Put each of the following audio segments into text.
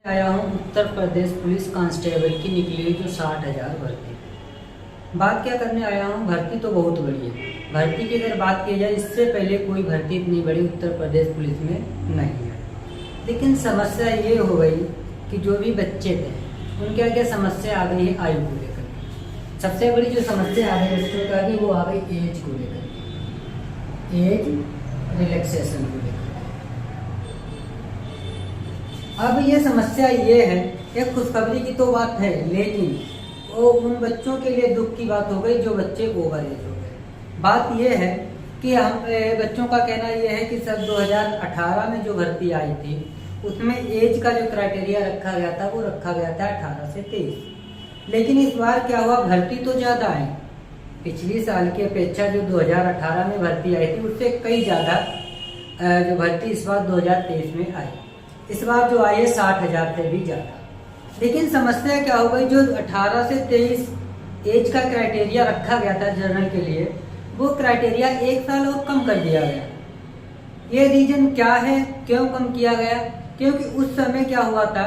आया हूँ Uttar Pradesh police constable की निकली हुई जो 60,000 भर्ती। बात क्या करने आया हूँ, भर्ती तो बहुत बड़ी है। भर्ती की अगर बात की जाए, इससे पहले कोई भर्ती इतनी बड़ी उत्तर प्रदेश पुलिस में नहीं है। लेकिन समस्या ये हो गई कि जो भी बच्चे थे उनके आगे समस्या आ गई है आयु को लेकर। सबसे बड़ी जो समस्या आ गई बच्चों के आगे वो आ गई एज को लेकर, एज रिलैक्सेशन को लेकर। अब ये समस्या ये है, एक खुशखबरी की तो बात है, लेकिन वो उन बच्चों के लिए दुख की बात हो गई जो बच्चे ओवर एज हो गए। बात ये है कि हम बच्चों का कहना ये है कि सब 2018 में जो भर्ती आई थी उसमें एज का जो क्राइटेरिया रखा गया था वो रखा गया था 18 से 23। लेकिन इस बार क्या हुआ, भर्ती तो ज़्यादा है। पिछली साल की अपेक्षा जो 2018 में भर्ती आई थी उससे कई ज़्यादा जो भर्ती इस बार 2023 में आई। इस बार जो आई है 60,000 से भी ज़्यादा। लेकिन समस्या क्या हो गई, जो 18 से 23 एज का क्राइटेरिया रखा गया था जनरल के लिए, वो क्राइटेरिया 1 साल और कम कर दिया गया। ये रीजन क्या है, क्यों कम किया गया? क्योंकि उस समय क्या हुआ था,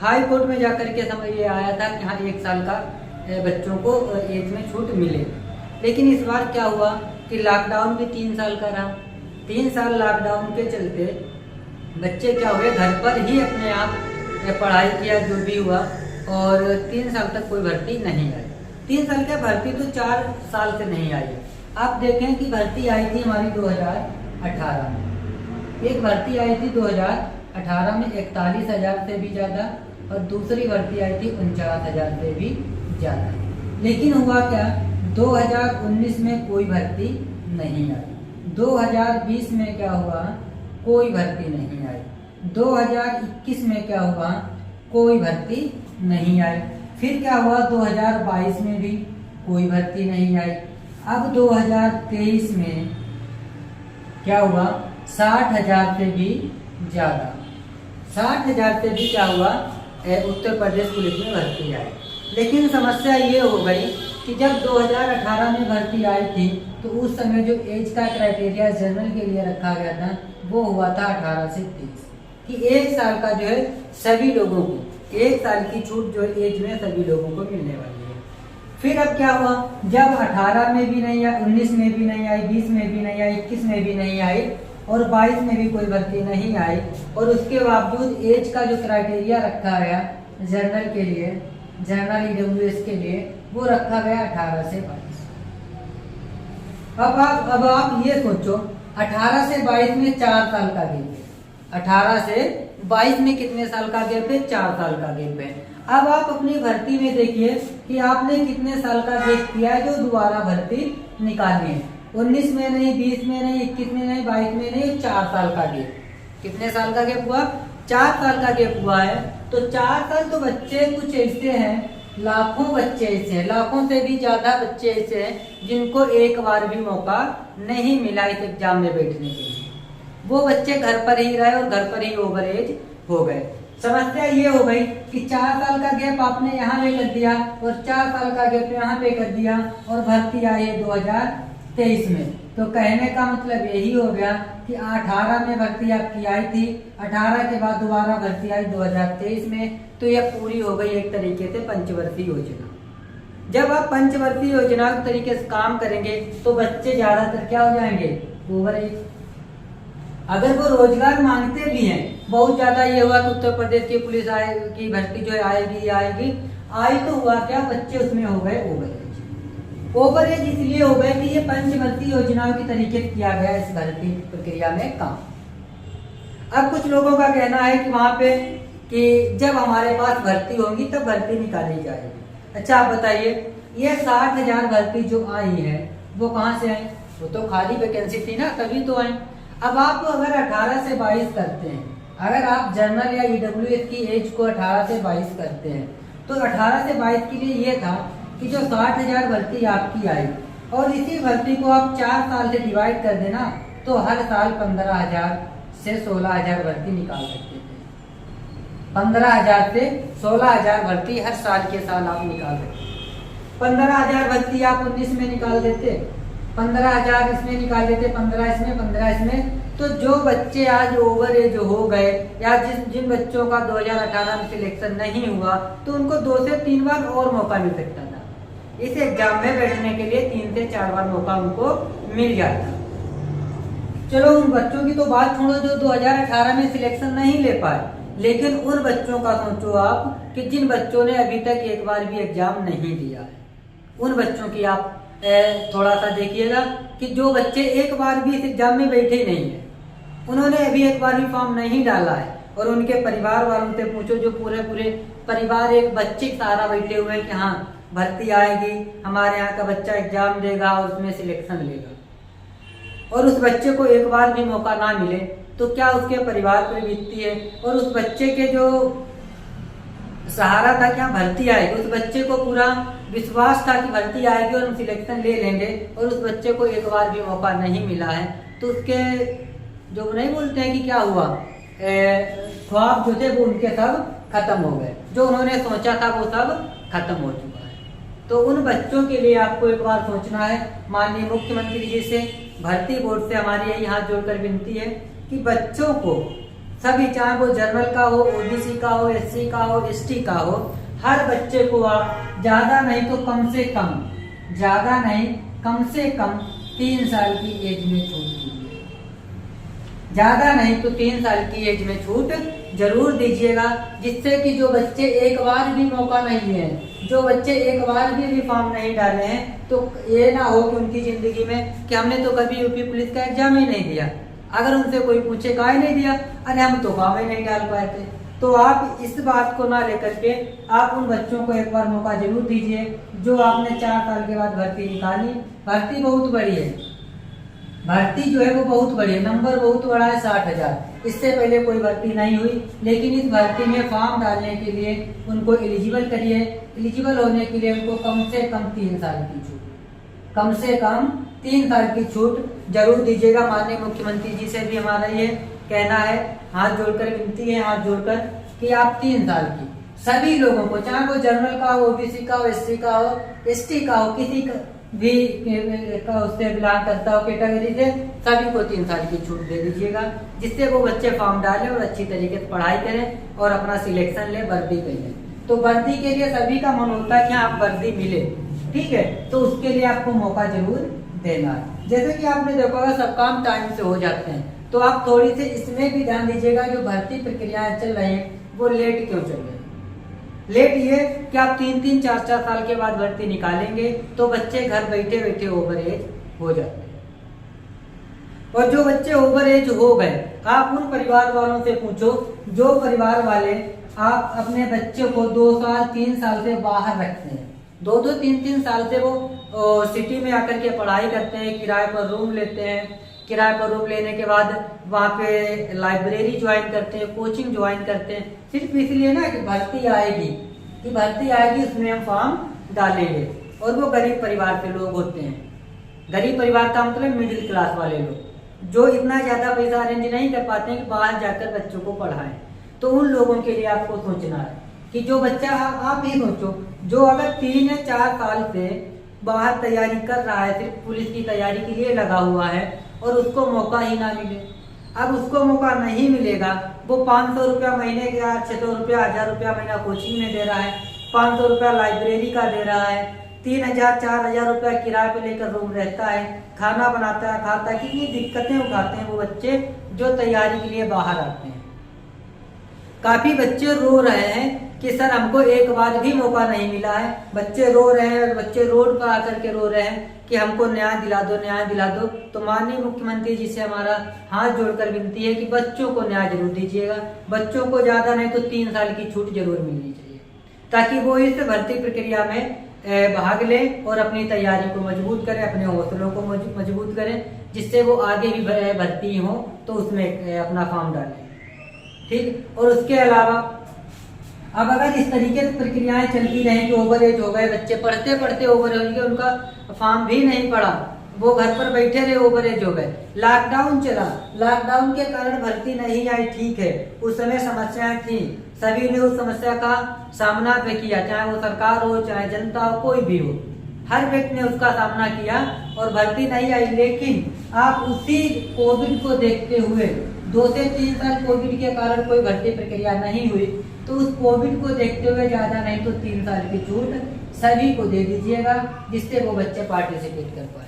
हाई कोर्ट में जाकर के समय ये आया था कि हाँ 1 साल का बच्चों को एज में छूट मिले। लेकिन इस बार क्या हुआ कि लॉकडाउन भी 3 साल का रहा। 3 साल लॉकडाउन के चलते बच्चे क्या हुए, घर पर ही अपने आप पढ़ाई किया जो भी हुआ, और 3 साल तक कोई भर्ती नहीं आई। 3 साल क्या भर्ती तो 4 साल से नहीं आई। आप देखें कि भर्ती आई थी हमारी 2018 में, एक भर्ती आई थी 2018 में 41,000 से भी ज़्यादा, और दूसरी भर्ती आई थी 49,000 से भी ज़्यादा। लेकिन हुआ क्या, 2019 में कोई भर्ती नहीं आई। 2020 में क्या हुआ, कोई भर्ती नहीं आई। 2021 में क्या हुआ, कोई भर्ती नहीं आई। फिर क्या हुआ, 2022 में भी कोई भर्ती नहीं आई। अब 2023 में क्या हुआ, 60,000 से भी ज़्यादा, 60,000 से भी क्या हुआ, उत्तर प्रदेश पुलिस में भर्ती आई। लेकिन समस्या ये हो गई कि जब 2018 में भर्ती आई थी तो उस समय जो एज का क्राइटेरिया जनरल के लिए रखा गया था वो हुआ था 18 से 23, कि 1 साल का जो है सभी लोगों को, 1 साल की छूट जो एज में सभी लोगों को मिलने वाली है। फिर अब क्या हुआ, जब 18 में भी नहीं आई, 19 में भी नहीं आई, 20 में भी नहीं आई, 21 में भी नहीं आई, और 22 में भी कोई भर्ती नहीं आई, और उसके बावजूद एज का जो क्राइटेरिया रखा गया जनरल के लिए, जनरल ईडब्ल्यूएस के लिए, वो रखा गया 18 से 22। अब आप ये सोचो, 18 से 22 में 4 साल का गैप है। 18 से 22 में कितने साल का गैप है, 4 साल का गैप है। अब आप अपनी भर्ती में देखिए कि आपने कितने साल का गैप किया है जो दोबारा भर्ती निकालनी है। 19 में नहीं, 20 में नहीं, 21 में नहीं, 22 में नहीं, 4 साल का गैप। कितने साल का गैप हुआ, 4 साल का गैप हुआ है। तो 4 साल तो बच्चे कुछ ऐसे हैं, लाखों बच्चे ऐसे हैं, लाखों से भी ज्यादा बच्चे ऐसे हैं जिनको एक बार भी मौका नहीं मिला इस एग्जाम में बैठने के लिए। वो बच्चे घर पर ही रहे और घर पर ही ओवर एज हो गए। समस्या ये हो गई कि 4 साल का गैप आपने यहाँ पे कर दिया और 4 साल का गैप यहाँ पे कर दिया, और भर्ती आई है 2023 में। तो कहने का मतलब यही हो गया कि 18 में भर्ती आपकी आई थी, 18 के बाद दोबारा भर्ती आई 2023 में। तो यह पूरी हो गई एक तरीके से पंचवर्षीय योजना। जब आप पंचवर्षीय योजना के तरीके से काम करेंगे तो बच्चे ज्यादातर क्या हो जाएंगे, ओवर एज। अगर वो रोजगार मांगते भी हैं, बहुत ज्यादा ये हुआ कि उत्तर प्रदेश की पुलिस की भर्ती जो है आएगी आई, तो हुआ क्या, बच्चे उसमें हो गए ओवर एज। ओवर एज इसलिए हो गए कि ये पंचवर्षीय योजनाओं के तरीके से किया गया इस भर्ती प्रक्रिया में काम। अब कुछ लोगों का कहना है कि वहां पे कि जब हमारे पास भर्ती होगी तब भर्ती निकाली जाएगी। अच्छा आप बताइए, ये 60,000 भर्ती जो आई है वो कहाँ से आई? वो तो खाली वैकेंसी थी ना, तभी तो आई। अब आप अगर 18 से 22 करते हैं, अगर आप जनरल या ईडब्ल्यूएस की एज को 18 से 22 करते हैं, तो 18 से 22 के लिए ये था कि जो 60,000 भर्ती आपकी आई, और इसी भर्ती को आप 4 साल से डिवाइड कर देना, तो हर साल 15,000 से 16,000 भर्ती निकाल सकते थे। 15,000 से 16,000 भर्ती हर साल के साल आप निकाल सकते। 15,000 भर्ती आप 19 में निकाल देते, 15,000 इसमें निकाल देते, 15 इसमें, 15 इसमें, तो जो बच्चे आज ओवर एज हो गए या जिन बच्चों का 2018 में सिलेक्शन नहीं हुआ, तो उनको 2 से 3 बार और मौका मिल सकता था। इस एग्जाम में बैठने के लिए 3 से 4 बार मौका उनको मिल जाता। चलो उन बच्चों की तो बात छोड़ो जो 2018 में सिलेक्शन नहीं ले पाए, लेकिन उन बच्चों का सोचो आप कि जिन बच्चों ने अभी तक एक बार भी एग्जाम नहीं दिया है। उन बच्चों की आप थोड़ा सा देखिएगा कि जो बच्चे एक बार भी इस एग्जाम में बैठे नहीं है, उन्होंने अभी एक बार भी फॉर्म नहीं डाला है, और उनके परिवार वालों से पूछो जो पूरे परिवार एक बच्चे के सहारा बैठे हुए हैं कि हाँ भर्ती आएगी, हमारे यहाँ का बच्चा एग्जाम देगा और उसमें सिलेक्शन लेगा, और उस बच्चे को एक बार भी मौका ना मिले तो क्या उसके परिवार पर बीतती है। और उस बच्चे के जो सहारा था क्या भर्ती आएगी, उस बच्चे को पूरा विश्वास था कि भर्ती आएगी और हम सिलेक्शन ले लेंगे, और उस बच्चे को एक बार भी मौका नहीं मिला है, तो उसके जो नहीं बोलते हैं कि क्या हुआ, ख्वाब जो थे वो उनके सब खत्म हो गए, जो उन्होंने सोचा था वो सब खत्म हो चुका है। तो उन बच्चों के लिए आपको एक बार सोचना है। माननीय मुख्यमंत्री जी से, भर्ती बोर्ड से हमारी यही हाथ जोड़कर विनती है कि बच्चों को सभी, चाहे वो जनरल का हो, ओबीसी का हो, एससी का हो, एसटी का हो, हर बच्चे को आप ज्यादा नहीं तो कम से कम, ज्यादा नहीं कम से कम 3 साल की एज में छूट दीजिए। ज्यादा नहीं तो 3 साल की एज में छूट जरूर दीजिएगा, जिससे कि जो बच्चे एक बार भी मौका नहीं लिए हैं, जो बच्चे एक बार भी फॉर्म नहीं डाले हैं, तो ये ना हो कि उनकी जिंदगी में कि हमने तो कभी यूपी पुलिस का एग्जाम ही नहीं दिया। अगर उनसे कोई पूछे काहे नहीं दिया, अरे हम तो फॉर्म ही नहीं डाल पाए थे। तो आप इस बात को ना लेकर के आप उन बच्चों को एक बार मौका जरूर दीजिए जो आपने 4 साल के बाद भर्ती निकाली। भर्ती बहुत बड़ी है, भर्ती जो है वो बहुत बड़ी है, नंबर बहुत बड़ा है 60,000। इससे पहले कोई भर्ती नहीं हुई, लेकिन इस भर्ती में फॉर्म डालने के लिए उनको एलिजिबल करिए। एलिजिबल होने के लिए उनको कम से कम 3 साल की छूट, कम से कम 3 साल की छूट जरूर दीजिएगा। माननीय मुख्यमंत्री जी से भी हमारा ये कहना है, हाथ जोड़कर विनती है, हाथ जोड़कर कि आप 3 साल की सभी लोगों को, चाहे वो जनरल का हो, ओबीसी का हो, एससी का हो, एसटी का हो, किसी का भी उससे बिलोंग करता हो कैटेगरी से, सभी को 3 साल की छूट दे दीजिएगा, जिससे वो बच्चे फॉर्म डालें और अच्छी तरीके से पढ़ाई करें और अपना सिलेक्शन ले, वर्दी करें। तो वर्दी के लिए सभी का मन होता है कि आप वर्दी मिले, ठीक है, तो उसके लिए आपको मौका जरूर देना है। जैसे कि आपने देखा होगा सब काम टाइम से हो जाते हैं, तो आप थोड़ी सी इसमें भी ध्यान दीजिएगा जो भर्ती प्रक्रियाएं चल रही हैं वो लेट क्यों चल रही है। लेट ये कि आप 3-3, 4-4 साल के बाद भर्ती निकालेंगे तो बच्चे घर बैठे बैठे ओवर एज हो जाते हैं। और जो बच्चे ओवर एज हो गए, आप उन परिवार वालों से पूछो जो परिवार वाले आप अपने बच्चे को 2 साल 3 साल से बाहर रखते हैं, 2-2, 3-3 साल से वो सिटी में आकर के पढ़ाई करते हैं, किराए पर रूम लेते हैं, किराए पर रूम लेने के बाद वहाँ पे लाइब्रेरी ज्वाइन करते हैं, कोचिंग ज्वाइन करते हैं, सिर्फ इसलिए ना कि भर्ती आएगी, कि भर्ती आएगी उसमें हम फॉर्म डालेंगे। और वो गरीब परिवार के लोग होते हैं। गरीब परिवार का मतलब मिडिल क्लास वाले लोग जो इतना ज्यादा पैसा अरेंज नहीं कर पाते हैं कि बाहर जाकर बच्चों को पढ़ाएं। तो उन लोगों के लिए आपको सोचना है कि जो बच्चा, आप ही सोचो, जो अगर 3 या 4 साल से बाहर तैयारी कर रहा है, सिर्फ पुलिस की तैयारी के लिए लगा हुआ है और उसको मौका ही ना मिले, अब उसको मौका नहीं मिलेगा, वो 500 रुपया महीने का, 600 रुपया, 1000 रुपया महीना कोचिंग में दे रहा है, 500 रुपया लाइब्रेरी का दे रहा है, 3000, 4000 रुपया किराए पे लेकर रूम रहता है, खाना बनाता है, खाता है, कितनी दिक्कतें उठाते हैं वो बच्चे जो तैयारी के लिए बाहर आते हैं। काफी बच्चे रो रहे हैं कि सर हमको एक बार भी मौका नहीं मिला है। बच्चे रो रहे हैं और बच्चे रोड पर आकर के रो रहे हैं कि हमको न्याय दिला दो, न्याय दिला दो। तो माननीय मुख्यमंत्री जी से हमारा हाथ जोड़कर विनती है कि बच्चों को न्याय जरूर दीजिएगा। बच्चों को ज्यादा नहीं तो 3 साल की छूट जरूर मिलनी चाहिए, ताकि वो इस भर्ती प्रक्रिया में भाग ले और अपनी तैयारी को मजबूत करें, अपने हौसलों को मजबूत करें, जिससे वो आगे भी भर्ती हो तो उसमें अपना फॉर्म डालें, ठीक। और उसके अलावा अब अगर इस तरीके से प्रक्रियाएं चलती रहें कि ओवर एज हो गए बच्चे, पढ़ते पढ़ते ओवर एज हो गए, उनका फॉर्म भी नहीं पड़ा, वो घर पर बैठे रहे, ओवर एज हो गए। लॉकडाउन चला, लॉकडाउन के कारण भर्ती नहीं आई, ठीक है, उस समय समस्याएं थी, सभी ने उस समस्या का सामना पे किया, चाहे वो सरकार हो चाहे जनता हो, कोई भी हो, हर व्यक्ति ने उसका सामना किया और भर्ती नहीं आई। लेकिन आप उसी कोविड को देखते हुए 2 से 3 साल कोविड के कारण कोई भर्ती प्रक्रिया नहीं हुई, तो उस कोविड को देखते हुए ज़्यादा नहीं तो 3 साल की छूट सभी को दे दीजिएगा, जिससे वो बच्चे पार्टिसिपेट कर पाए।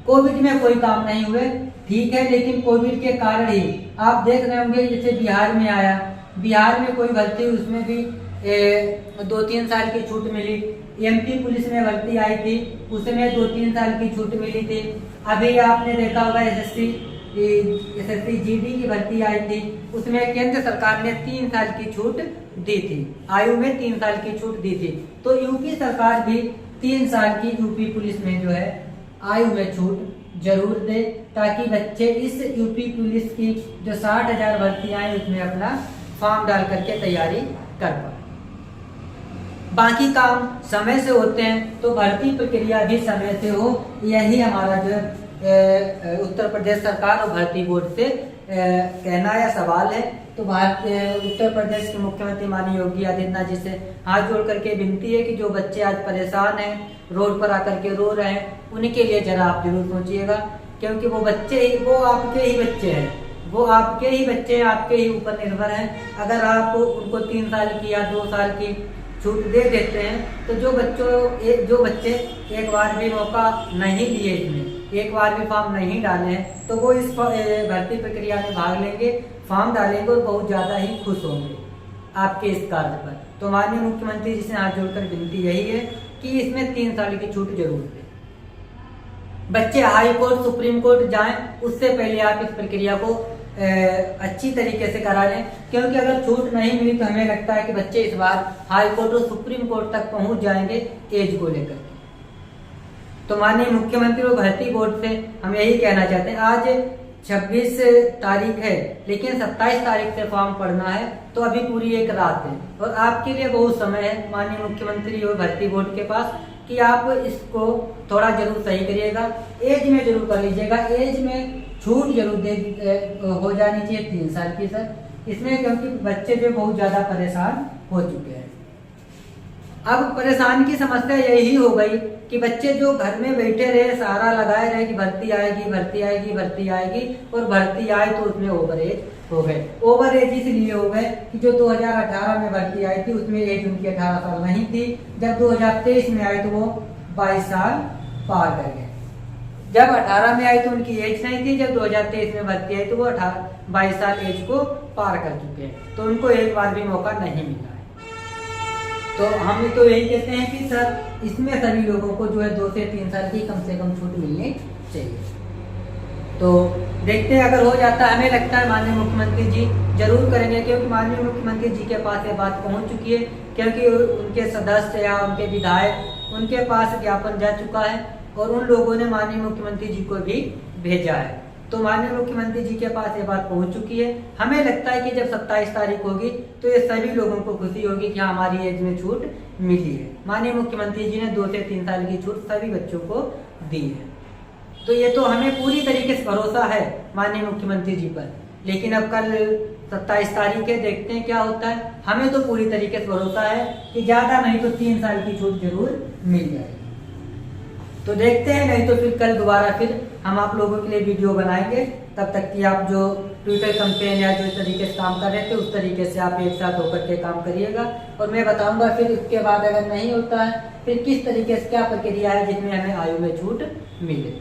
कोविड में कोई काम नहीं हुए, ठीक है, लेकिन कोविड के कारण ही आप देख रहे होंगे, जैसे बिहार में आया, बिहार में कोई भर्ती, उसमें भी 2-3 साल की छूट मिली। एमपी पुलिस में भर्ती आई थी, उसमें 2-3 साल की छूट मिली थी। अभी आपने देखा होगा एसएससी जीडी की भर्ती आई थी, उसमें केंद्र सरकार ने 3 साल की छूट दी थी, आयु में 3 साल की छूट दी थी। तो यूपी सरकार भी 3 साल की यूपी पुलिस में जो है आयु में छूट जरूर दे, ताकि बच्चे इस यूपी पुलिस की जो 60,000 भर्तियां हैं उसमें अपना फॉर्म डाल करके तैयारी कर पाए। बाकी काम समय से होते हैं तो भर्ती प्रक्रिया भी समय से हो, यही हमारा जो उत्तर प्रदेश सरकार और भर्ती बोर्ड से कहना या सवाल है। तो उत्तर प्रदेश के मुख्यमंत्री माननीय योगी आदित्यनाथ जी से हाथ जोड़ करके विनती है कि जो बच्चे आज परेशान हैं, रोड पर आकर के रो रहे हैं, उनके लिए जरा आप जरूर सोचिएगा, क्योंकि वो बच्चे ही, वो आपके ही बच्चे हैं, वो आपके ही बच्चे हैं, आपके ही ऊपर निर्भर हैं। अगर आप उनको 3 साल की या 2 साल की छूट दे देते हैं, तो जो बच्चे एक बार भी मौका नहीं लिए, इसमें एक बार भी फॉर्म नहीं डाले हैं, तो वो इस भर्ती प्रक्रिया में भाग लेंगे, फॉर्म डालेंगे और बहुत ज़्यादा ही खुश होंगे आपके इस कार्य पर। तो माननीय मुख्यमंत्री जी से हाथ जोड़कर विनती यही है कि इसमें 3 साल की छूट जरूर दें। बच्चे हाई कोर्ट, सुप्रीम कोर्ट जाएं, उससे पहले आप इस प्रक्रिया को अच्छी तरीके से करा लें, क्योंकि अगर छूट नहीं मिली तो हमें लगता है कि बच्चे इस बार हाई कोर्ट और सुप्रीम कोर्ट तक पहुंच जाएंगे एज को लेकर। तो माननीय मुख्यमंत्री और भर्ती बोर्ड से हम यही कहना चाहते हैं, आज 26 तारीख है, लेकिन 27 तारीख से फॉर्म पढ़ना है, तो अभी पूरी एक रात है और आपके लिए बहुत समय है माननीय मुख्यमंत्री और भर्ती बोर्ड के पास, कि आप इसको थोड़ा जरूर सही करिएगा, एज में जरूर कर लीजिएगा। एज में छूट जरूर हो जानी चाहिए 3 साल की सर इसमें, क्योंकि बच्चे जो बहुत ज्यादा परेशान हो चुके हैं। अब परेशान की समस्या यही हो गई कि बच्चे जो घर में बैठे रहे, सहारा लगाए रहे कि भर्ती आएगी, भर्ती आएगी, भर्ती आएगी, और भर्ती आए तो उसमें ओवर एज हो गए। ओवर एज इसलिए हो गए कि जो 2018 में भर्ती आई थी उसमें एज उनकी 18 साल नहीं थी, जब 2023 में आई तो वो 22 साल पार कर गए। जब 18 में आई तो उनकी एज नहीं थी, जब 2023 में भर्ती आई तो वो 22 साल एज को पार कर चुके हैं, तो उनको एक बार भी मौका नहीं मिला है। तो हम तो यही कहते हैं कि सर इसमें सभी लोगों को जो है 2 से 3 साल की कम से कम छूट मिलनी चाहिए। तो देखते हैं, अगर हो जाता है, हमें लगता है माननीय मुख्यमंत्री जी जरूर करेंगे, क्योंकि माननीय मुख्यमंत्री जी के पास ये बात पहुंच चुकी है, क्योंकि उनके सदस्य या उनके विधायक उनके पास ज्ञापन जा चुका है और उन लोगों ने माननीय मुख्यमंत्री जी को भी भेजा है। तो माननीय मुख्यमंत्री जी के पास ये बात पहुंच चुकी है। हमें लगता है कि जब 27 तारीख होगी तो ये सभी लोगों को खुशी होगी कि हमारी एज में छूट मिली है। माननीय मुख्यमंत्री जी ने 2 से 3 साल की छूट सभी बच्चों को दी है। तो ये तो हमें पूरी तरीके से भरोसा है माननीय मुख्यमंत्री जी पर, लेकिन अब कल 27 तारीख है, देखते हैं क्या होता है। हमें तो पूरी तरीके से भरोसा है कि ज्यादा नहीं तो 3 साल की छूट जरूर मिल जाएगी। तो देखते हैं, नहीं तो फिर कल दोबारा फिर हम आप लोगों के लिए वीडियो बनाएंगे। तब तक कि आप जो ट्विटर कैंपेन या जो इस तरीके से काम कर रहे थे उस तरीके से आप एक साथ होकर के काम करिएगा, और मैं बताऊंगा फिर उसके बाद अगर नहीं होता है फिर किस तरीके से क्या प्रक्रिया है जिसमें हमें आयु में छूट मिले।